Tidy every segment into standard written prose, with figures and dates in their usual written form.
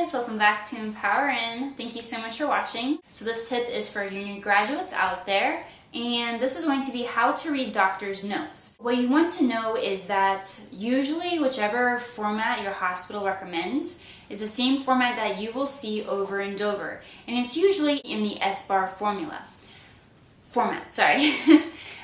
guys, welcome back to Empower In. Thank you so much for watching. So this tip is for your new graduates out there, and this is going to be how to read doctor's notes. What you want to know is that usually whichever format your hospital recommends is the same format that you will see over and over, and it's usually in the SBAR format.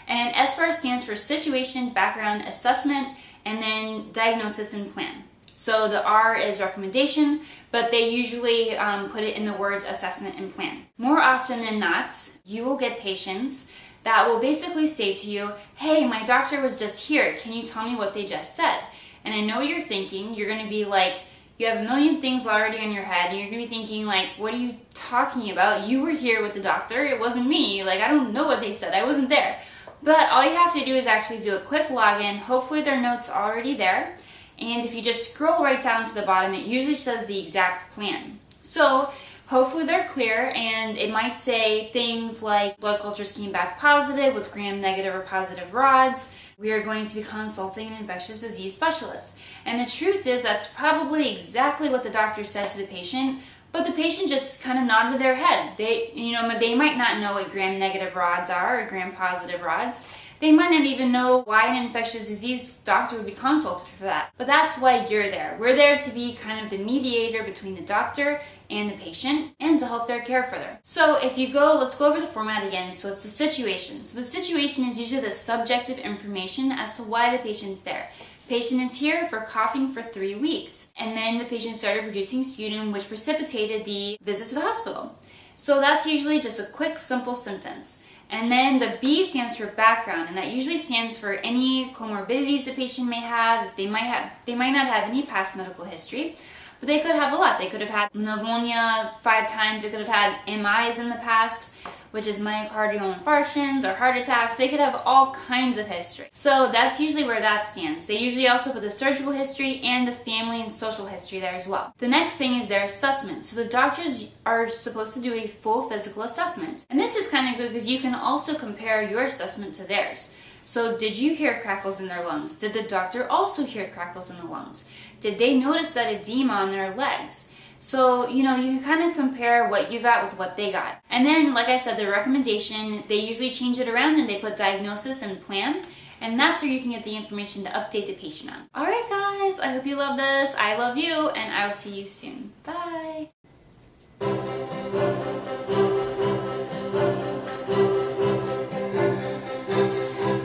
And SBAR stands for Situation, Background, Assessment, and then Diagnosis and Plan. So the R is recommendation, but they usually put it in the words assessment and plan. More often than not, you will get patients that will basically say to you, hey, my doctor was just here. Can you tell me what they just said? And I know what you're thinking. You're going to be like, you have a million things already in your head, and you're going to be thinking like, what are you talking about? You were here with the doctor. It wasn't me. Like, I don't know what they said. I wasn't there. But all you have to do is actually do a quick login. Hopefully their notes are already there. And if you just scroll right down to the bottom, it usually says the exact plan. So hopefully they're clear, and it might say things like blood cultures came back positive with gram-negative or positive rods. We are going to be consulting an infectious disease specialist. And the truth is that's probably exactly what the doctor said to the patient, but the patient just kind of nodded their head. They might not know what gram-negative rods are or gram-positive rods. They might not even know why an infectious disease doctor would be consulted for that. But that's why you're there. We're there to be kind of the mediator between the doctor and the patient and to help their care further. So if you go, let's go over the format again. So it's the situation. So the situation is usually the subjective information as to why the patient's there. Patient is here for coughing for 3 weeks. And then the patient started producing sputum, which precipitated the visit to the hospital. So that's usually just a quick, simple sentence. And then the B stands for background, and that usually stands for any comorbidities the patient may have. They might not have any past medical history, but they could have a lot. They could have had pneumonia 5 times. They could have had MIs in the past, which is myocardial infarctions or heart attacks. They could have all kinds of history. So that's usually where that stands. They usually also put the surgical history and the family and social history there as well. The next thing is their assessment. So the doctors are supposed to do a full physical assessment. And this is kind of good because you can also compare your assessment to theirs. So did you hear crackles in their lungs? Did the doctor also hear crackles in the lungs? Did they notice that edema on their legs? So, you can kind of compare what you got with what they got. And then, like I said, the recommendation, they usually change it around and they put diagnosis and plan. And that's where you can get the information to update the patient on. Alright guys, I hope you love this. I love you, and I will see you soon. Bye!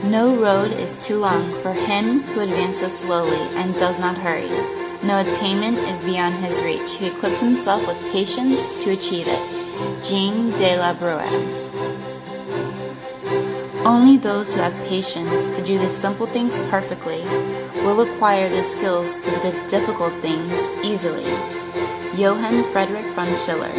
No road is too long for him who advances slowly and does not hurry. No attainment is beyond his reach. He equips himself with patience to achieve it. Jean de la Bruyere. Only those who have patience to do the simple things perfectly will acquire the skills to do the difficult things easily. Johann Friedrich von Schiller.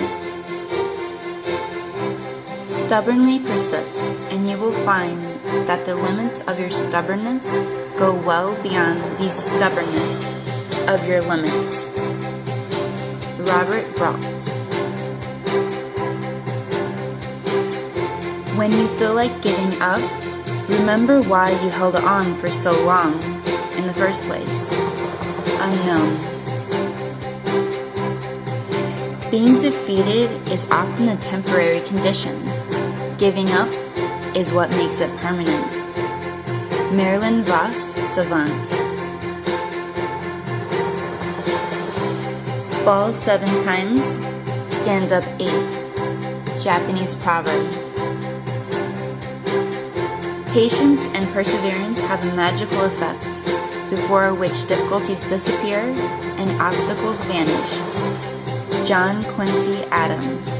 Stubbornly persist, and you will find that the limits of your stubbornness go well beyond the stubbornness of your limits. Robert Brault. When you feel like giving up, remember why you held on for so long in the first place. Unknown. Being defeated is often a temporary condition. Giving up is what makes it permanent. Marilyn Voss Savant. Fall 7 times, stand up 8. Japanese proverb. Patience and perseverance have a magical effect, before which difficulties disappear and obstacles vanish. John Quincy Adams.